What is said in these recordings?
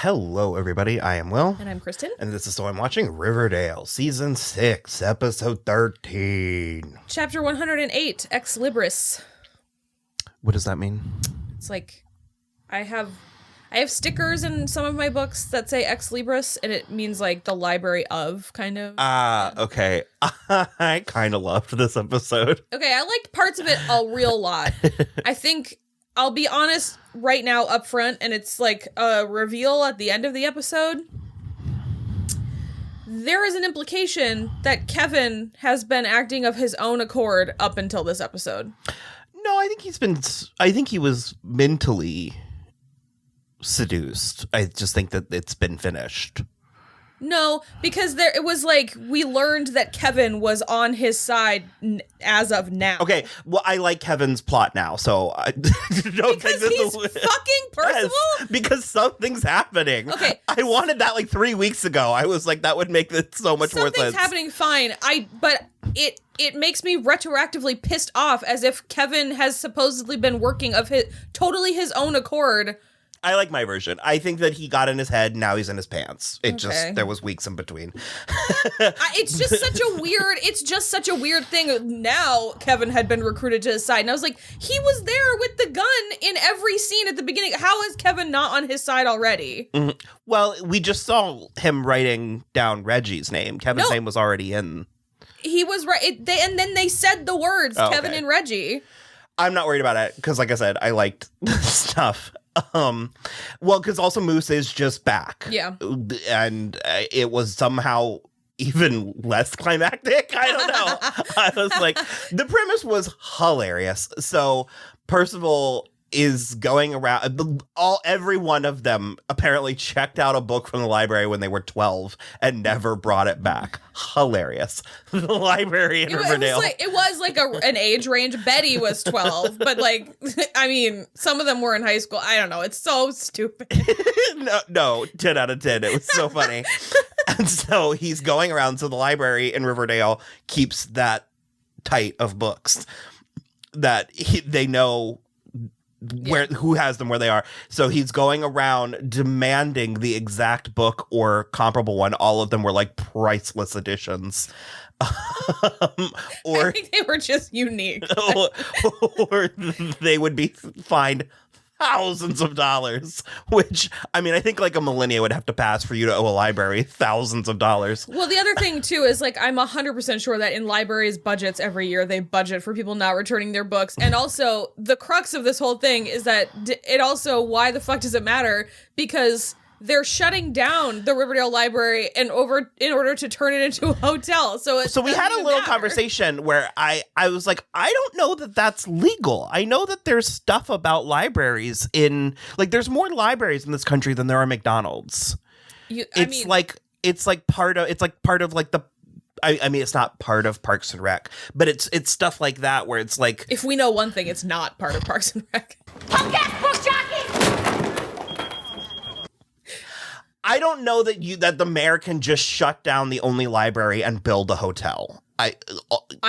Hello, everybody. I am Will. And I'm Kristen. And this is So I'm Watching Riverdale, Season 6, Episode 13. Chapter 108, Ex-Libris. What does that mean? It's like, I have stickers in some of my books that say Ex-Libris, and it means like the library of, kind of. Okay. I kind of loved this episode. Okay, I liked parts of it a real lot. I think, I'll be honest right now up front, and it's like a reveal at the end of the episode. There is an implication that Kevin has been acting of his own accord up until this episode. No, I think he was mentally seduced. I just think that it's been finished. No, because it was like we learned that Kevin was on his side as of now. Okay, well, I like Kevin's plot now, so I don't because think this he's is fucking Percival? Yes, because something's happening. Okay. I wanted that like 3 weeks ago. I was like, that would make it so much more sense. Something's happening, fine. But it makes me retroactively pissed off as if Kevin has supposedly been working of totally his own accord. I like my version. I think that he got in his head, now he's in his pants. There was weeks in between. It's just such a weird thing. Now Kevin had been recruited to his side, and I was like, he was there with the gun in every scene at the beginning. How is Kevin not on his side already? Mm-hmm. Well, we just saw him writing down Reggie's name. Kevin's name was already in. He was right. And then they said the words, Kevin and Reggie. I'm not worried about it, because like I said, I liked the stuff. Well, because also Moose is just back. Yeah. And it was somehow even less climactic. I don't know. I was like, the premise was hilarious. So Percival is going around, every one of them apparently checked out a book from the library when they were 12 and never brought it back. Hilarious. The library in Riverdale. It was like an age range. Betty was 12, but like, I mean, some of them were in high school. I don't know. It's so stupid. No, 10 out of 10. It was so funny. And so he's going around. So the library in Riverdale keeps that tight of books that they know who has them, where they are. So he's going around demanding the exact book or comparable one. All of them were like priceless editions. Or I think they were just unique. or they would be fined thousands of dollars, which, I mean, I think like a millennia would have to pass for you to owe a library thousands of dollars. Well, the other thing too is like, I'm 100% sure that in libraries' budgets every year, they budget for people not returning their books. And also the crux of this whole thing is that why the fuck does it matter? Because they're shutting down the Riverdale Library in order to turn it into a hotel. So we had a little conversation where I was like, I don't know that that's legal. I know that there's stuff about libraries there's more libraries in this country than there are McDonald's. It's part of the. I mean, it's not part of Parks and Rec, but it's stuff like that where it's like, if we know one thing, it's not part of Parks and Rec. Podcast book jockey. I don't know that the mayor can just shut down the only library and build a hotel. I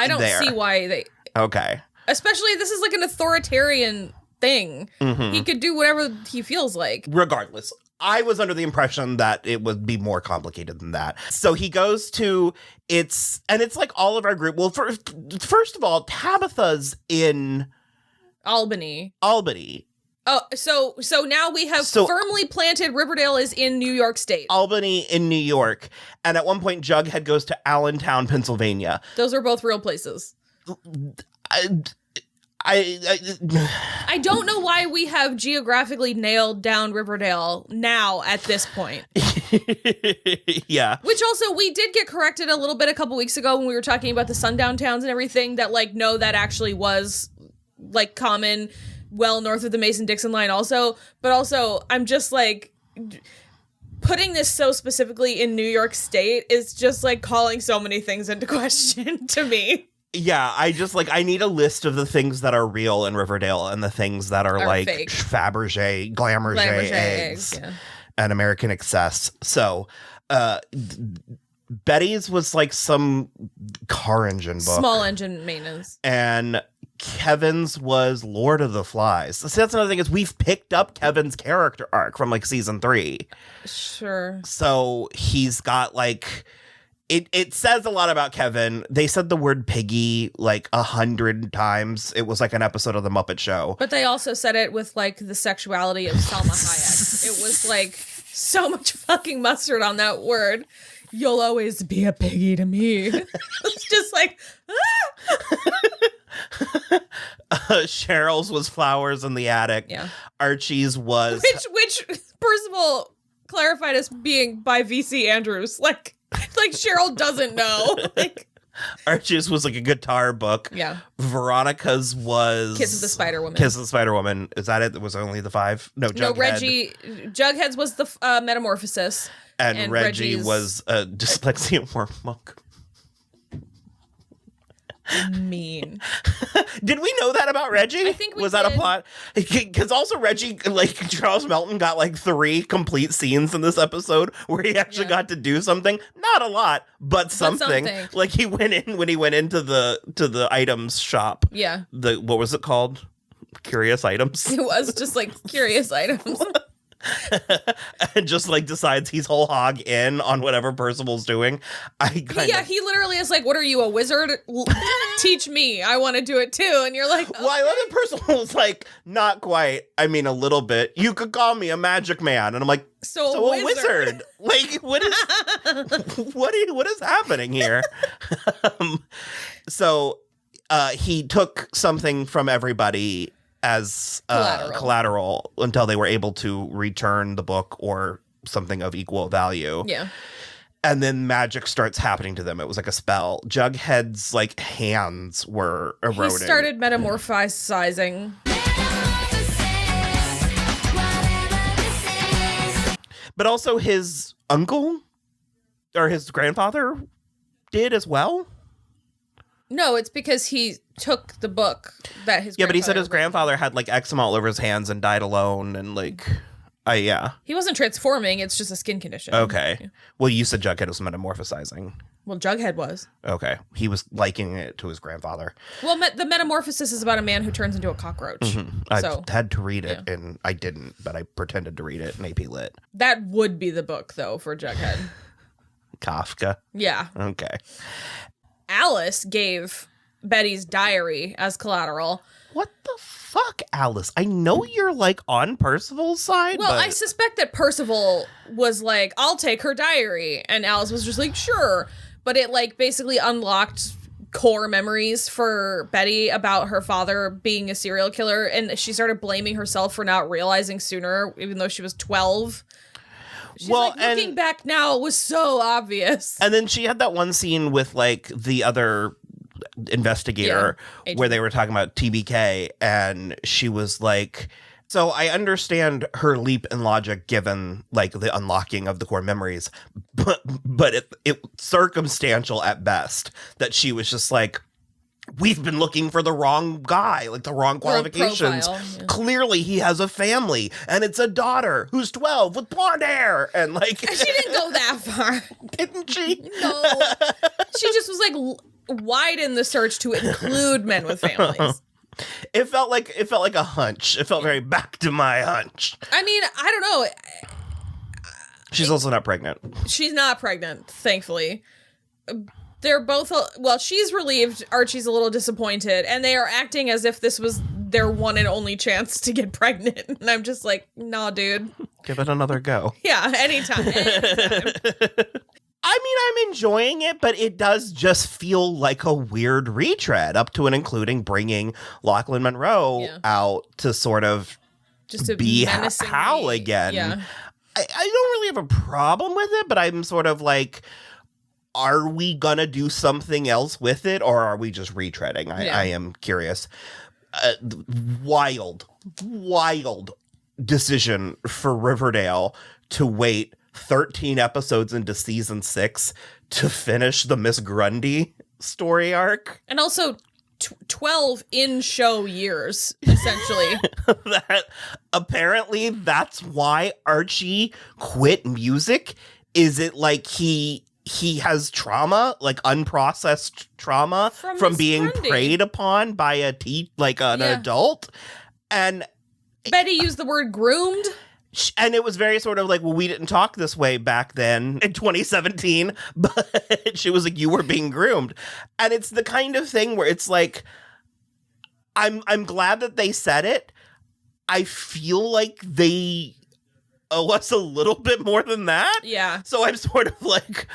don't see why they. Okay. Especially, this is like an authoritarian thing. Mm-hmm. He could do whatever he feels like. Regardless, I was under the impression that it would be more complicated than that. So he goes to it's like all of our group. Well, first of all, Tabitha's in Albany. Oh, so now we have firmly planted Riverdale is in New York State. Albany in New York. And at one point, Jughead goes to Allentown, Pennsylvania. Those are both real places. I don't know why we have geographically nailed down Riverdale now at this point. Yeah. Which also, we did get corrected a little bit a couple weeks ago when we were talking about the sundown towns and everything, that like, no, that actually was like common well north of the Mason-Dixon line also. But also, I'm just like, putting this so specifically in New York State is just like calling so many things into question to me. Yeah, I need a list of the things that are real in Riverdale and the things that are like fake. Fabergé, Glamourgé eggs and American Excess. So, Betty's was like some car engine book. Small engine maintenance. And Kevin's was Lord of the Flies. So that's another thing is we've picked up Kevin's character arc from like season 3. Sure. So he's got like it says a lot about Kevin. They said the word piggy like 100 times. It was like an episode of The Muppet Show. But they also said it with like the sexuality of Salma Hayek. It was like so much fucking mustard on that word. You'll always be a piggy to me. It's just like, Cheryl's was Flowers in the Attic. Yeah. Archie's was which Percival clarified as being by VC Andrews. Like Cheryl doesn't know. Like, Archie's was like a guitar book. yeah. Veronica's was Kiss of the Spider Woman. Kiss of the Spider Woman. Is that it? Was only the 5? No, Jughead. No, Jughead's was the Metamorphosis. And Reggie Reggie's was a dyslexia workbook. Mean. Did we know that about Reggie? I think we was that a did. plot? Because also Reggie, like Charles Melton, got like 3 complete scenes in this episode where he actually got to do something. Not a lot, but something. Like he went in when he went into the items shop. Yeah. What was it called? Curious Items. It was just like curious items. And just like decides he's whole hog in on whatever Percival's doing. He literally is like, what are you, a wizard? Teach me. I want to do it too. And you're like, okay. Well, I love that Percival's like, not quite. I mean, a little bit. You could call me a magic man. And I'm like, so a wizard. Like, what is happening here? So he took something from everybody as collateral until they were able to return the book or something of equal value. Yeah. And then magic starts happening to them. It was like a spell. Jughead's like hands were eroding. He started metamorphosizing. But also his uncle or his grandfather did as well. No, it's because he took the book that his but he said his grandfather had like eczema all over his hands and died alone and like he wasn't transforming, it's just a skin condition. Okay. Yeah. Well, you said Jughead was metamorphosizing. Well, Jughead was. Okay. He was likening it to his grandfather. Well, the metamorphosis is about a man who turns into a cockroach. Mm-hmm. I had to read it and I didn't, but I pretended to read it in AP Lit. That would be the book though for Jughead. Kafka. Yeah. Okay. Alice gave Betty's diary as collateral. What the fuck, Alice? I know you're like on Percival's side. Well, but I suspect that Percival was like, I'll take her diary. And Alice was just like, sure. But it like basically unlocked core memories for Betty about her father being a serial killer. And she started blaming herself for not realizing sooner, even though she was 12. She's like, looking back now, it was so obvious. And then she had that one scene with like the other investigator where they were talking about TBK and she was like, so I understand her leap in logic given like the unlocking of the core memories, but it circumstantial at best that she was just like, we've been looking for the wrong guy, like the wrong qualifications. Clearly he has a family and it's a daughter who's 12 with blonde hair. And like, she didn't go that far. Didn't she? No. She just was like widen the search to include men with families. It felt like a hunch. It felt very back to my hunch. I mean, I don't know. She's also not pregnant. She's not pregnant, thankfully. They're both, well, she's relieved, Archie's a little disappointed, and they are acting as if this was their one and only chance to get pregnant. And I'm just like, nah, dude. Give it another go. Yeah, anytime. I mean, I'm enjoying it, but it does just feel like a weird retread up to and including bringing Lachlan Monroe out to sort of just to be Hal again. Yeah. I don't really have a problem with it, but I'm sort of like, are we gonna do something else with it, or are we just retreading? I am curious. Wild decision for Riverdale to wait 13 episodes into season 6 to finish the Miss Grundy story arc. And also 12 in-show years, essentially. That apparently that's why Archie quit music. Is it like he he has trauma, like unprocessed trauma from Miss being Grundy. preyed upon by an adult. And Betty used the word groomed. And it was very sort of like, well, we didn't talk this way back then in 2017, but she was like, you were being groomed. And it's the kind of thing where it's like, I'm glad that they said it. I feel like they owe us a little bit more than that. Yeah. So I'm sort of like,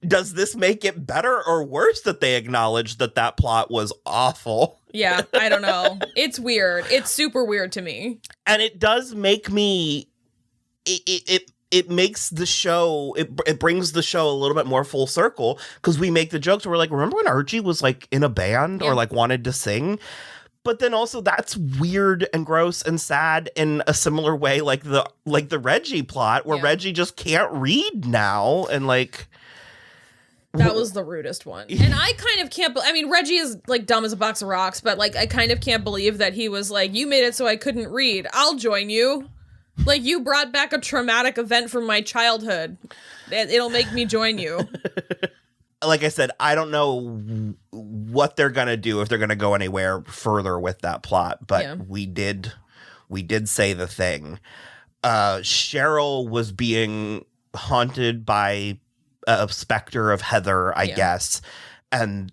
does this make it better or worse that they acknowledged that plot was awful? Yeah, I don't know. It's weird. It's super weird to me. And it does make me... It makes the show, it brings the show a little bit more full circle, because we make the jokes where we're like, remember when Archie was like in a band or like wanted to sing? But then also that's weird and gross and sad in a similar way, like the Reggie plot where Reggie just can't read now, and like... That was the rudest one. And I kind of can't... I mean, Reggie is, like, dumb as a box of rocks, but, like, I kind of can't believe that he was like, you made it so I couldn't read. I'll join you. Like, you brought back a traumatic event from my childhood. It'll make me join you. Like I said, I don't know what they're going to do, if they're going to go anywhere further with that plot, but we did say the thing. Cheryl was being haunted by a specter of Heather, I guess, and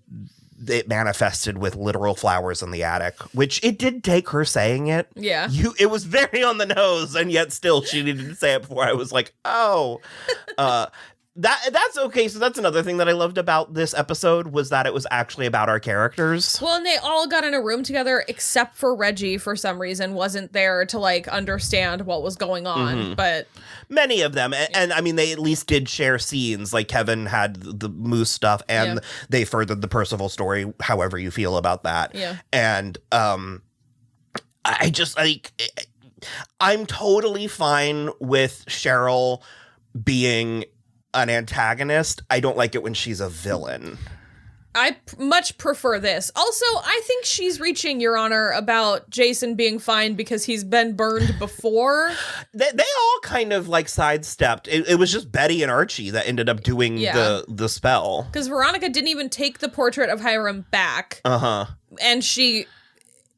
it manifested with literal flowers in the attic, which it did take her saying it. Yeah. It was very on the nose, and yet still she needed to say it before I was like, oh. That's okay. So that's another thing that I loved about this episode, was that it was actually about our characters. Well, and they all got in a room together, except for Reggie, for some reason, wasn't there to, like, understand what was going on. But many of them, and I mean, they at least did share scenes. Like Kevin had the Moose stuff, and they furthered the Percival story, however you feel about that. Yeah. And I just, like, I'm totally fine with Cheryl being an antagonist. I don't like it when she's a villain. I much prefer this. Also, I think she's reaching, Your Honor, about Jason being fine because he's been burned before. They all kind of like sidestepped. It was just Betty and Archie that ended up doing the spell. Because Veronica didn't even take the portrait of Hiram back. And she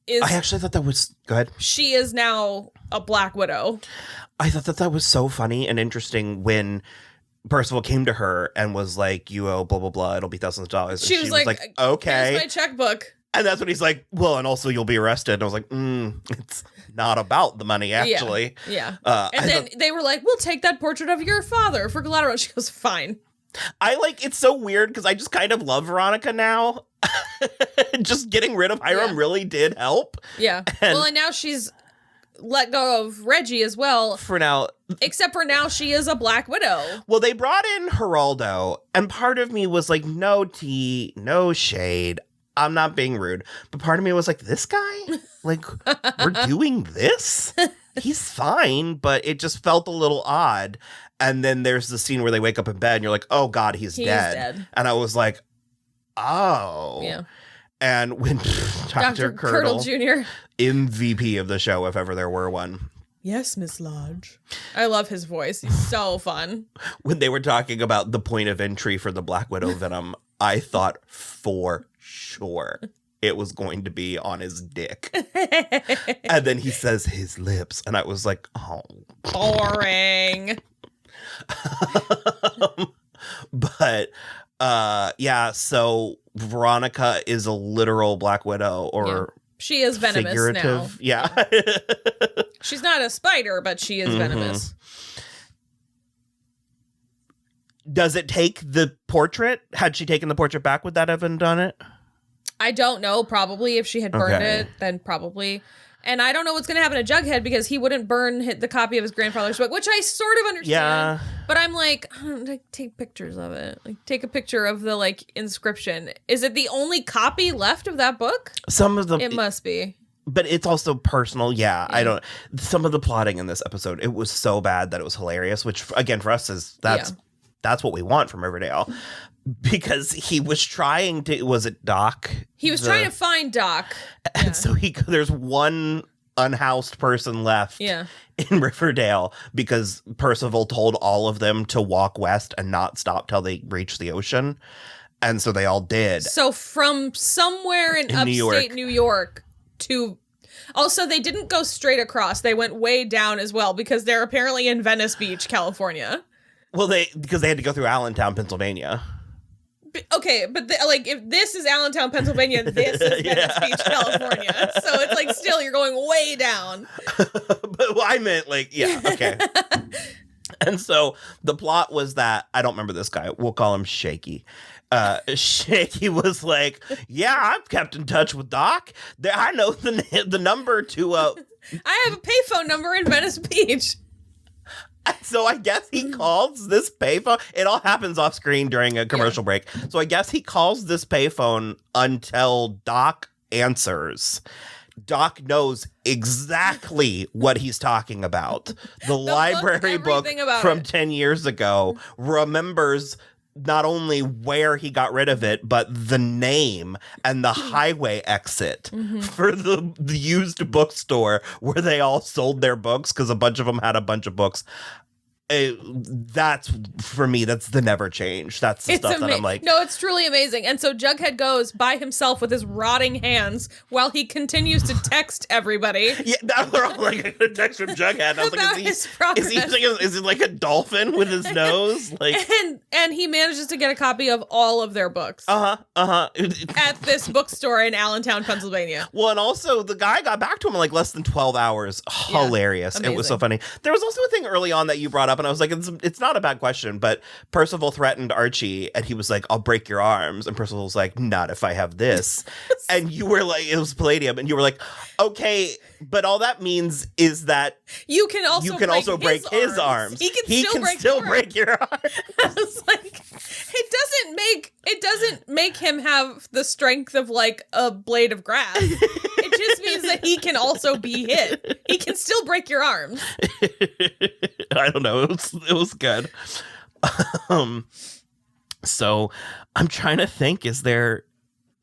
is... I actually thought that was... Go ahead. She is now a Black Widow. I thought that was so funny and interesting when Percival came to her and was like, you owe blah, blah, blah, it'll be thousands of dollars. And she was like, okay. Here's my checkbook. And that's when he's like, well, and also you'll be arrested. And I was like, it's not about the money, actually. Yeah. And then they were like, we'll take that portrait of your father for Collateral. And she goes, fine. It's so weird because I just kind of love Veronica now. Just getting rid of Hiram really did help. Yeah. And now she's let go of Reggie as well. For now. Except for now she is a Black Widow. Well, they brought in Geraldo, and part of me was like, no tea, no shade. I'm not being rude. But part of me was like, this guy? Like, we're doing this? He's fine, but it just felt a little odd. And then there's the scene where they wake up in bed and you're like, oh God, he's dead. And I was like, oh. Yeah. And when Dr. Curdle Jr., MVP of the show, if ever there were one. Yes, Miss Lodge. I love his voice. He's so fun. When they were talking about the point of entry for the Black Widow venom, I thought for sure it was going to be on his dick. And then he says his lips. And I was like, oh. Boring. But so Veronica is a literal Black Widow, or she is venomous figurative. now. Yeah. She's not a spider, but she is venomous. Does it take the portrait? Had she taken the portrait back, would that have been done it? I don't know. Probably. If she had burned it, then probably. And I don't know what's going to happen to Jughead, because he wouldn't burn the copy of his grandfather's book, which I sort of understand. Yeah. But I'm like, take pictures of it. Like, take a picture of the, like, inscription. Is it the only copy left of that book? Some of them. It must be. But it's also personal. Yeah. I don't. Some of the plotting in this episode, it was so bad that it was hilarious, which, again, for us that's what we want from Riverdale. Because he was trying to, was it Doc? He was trying to find Doc. And so there's one unhoused person left Yeah. in Riverdale because Percival told all of them to walk west and not stop till they reached the ocean. And so they all did. So from somewhere in New upstate York. New York to... Also, they didn't go straight across. They went way down as well because they're apparently in Venice Beach, California. Well, because they had to go through Allentown, Pennsylvania. Okay, but if this is Allentown, Pennsylvania, this is Venice Beach, California. So it's like still you're going way down. But I meant okay. And so the plot was that I don't remember this guy. We'll call him Shaky. Shaky was like, yeah, I've kept in touch with Doc. I know the number to. I have a payphone number in Venice Beach. So I guess he calls this payphone. It all happens off screen during a commercial break. So I guess he calls this payphone until Doc answers. Doc knows exactly what he's talking about. The library book from 10 years ago remembers not only where he got rid of it, but the name and the highway exit for the used bookstore where they all sold their books because a bunch of them had a bunch of books. That's for me. That's the never change. That's the stuff that I'm like. No, it's truly amazing. And so Jughead goes by himself with his rotting hands while he continues to text everybody. Yeah, that were all like a text from Jughead. I was about like, is he like a dolphin with his nose? Like, and he manages to get a copy of all of their books. At this bookstore in Allentown, Pennsylvania. Well, and also the guy got back to him in like less than 12 hours. Hilarious. Amazing. It was so funny. There was also a thing early on that you brought up, and I was like, it's not a bad question, but Percival threatened Archie, and he was like, I'll break your arms. And Percival was like, not if I have this. And you were like, it was Palladium, and you were like, okay, but all that means is that you can also break his arms. He can still break your arm. I was like, it doesn't make him have the strength of like a blade of grass. It just means that he can also be hit. He can still break your arms. I don't know. It was good. So I'm trying to think, is there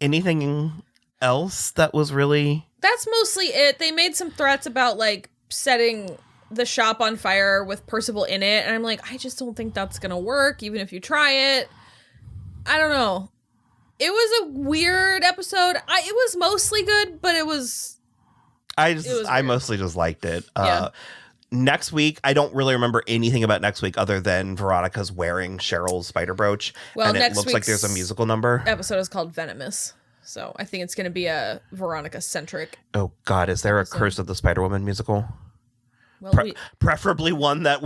anything else that was really... That's mostly it. They made some threats about like setting the shop on fire with Percival in it. And I'm like, I just don't think that's going to work, even if you try it. I don't know. It was a weird episode. It was mostly good, but it was... I mostly just liked it. Yeah. Next week, I don't really remember anything about next week other than Veronica's wearing Cheryl's spider brooch. Well, and it looks like there's a musical number. Episode is called Venomous. So I think it's going to be a Veronica-centric. Oh, God. Is there a Curse of the Spider-Woman musical? Well, preferably one that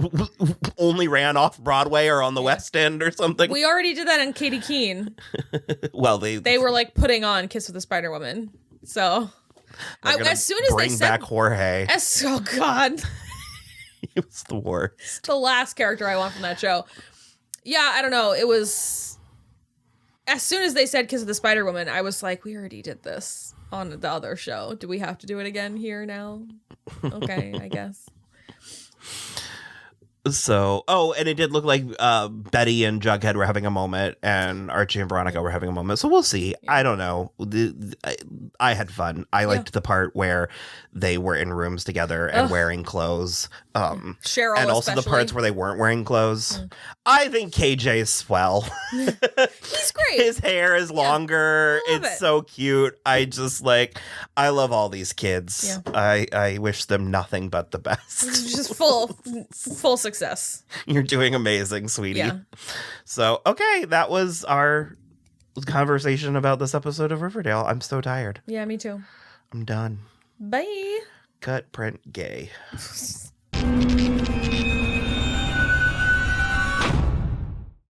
only ran off Broadway or on the West End or something. We already did that in Katie Keene. Well, they were like putting on Kiss with the Spider-Woman. So as soon as they said... Bring back Jorge. Oh, God. He was the worst. The last character I want from that show. Yeah, I don't know. It was... As soon as they said Kiss of the Spider-Woman, I was like, we already did this on the other show. Do we have to do it again here now? Okay, I guess. So, and it did look like Betty and Jughead were having a moment, and Archie and Veronica were having a moment. So we'll see. Yeah. I don't know. I had fun. I liked the part where they were in rooms together and wearing clothes. Cheryl, and also the parts where they weren't wearing clothes. I think KJ's swell. He's great. His hair is longer. It's so cute. I love all these kids. Yeah. I wish them nothing but the best. Just full success. You're doing amazing, sweetie. Yeah. So, okay, that was our conversation about this episode of Riverdale. I'm so tired. Yeah, me too. I'm done. Bye. Cut, print, gay.